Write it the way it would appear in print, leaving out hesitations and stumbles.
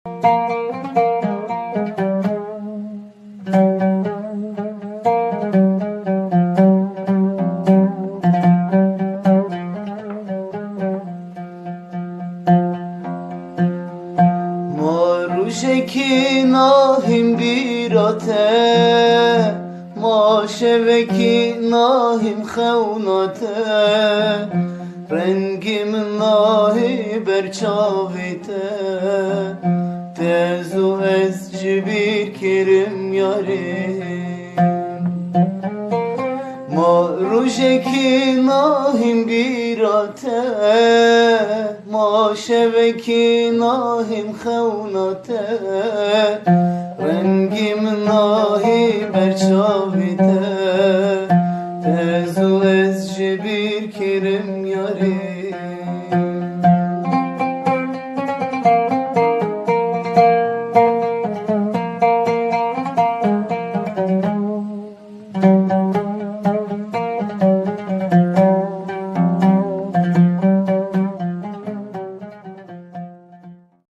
ما روشکی ناهیم بیراته، ما شوکی ناهیم خوناته، رنگیم ناهی برچاویته، تزو از جبیر کریم یاریم. ما روشکی ناهیم بیراته، ما شوکی ناهیم خوناته، رنگیم ناهی برچاویته،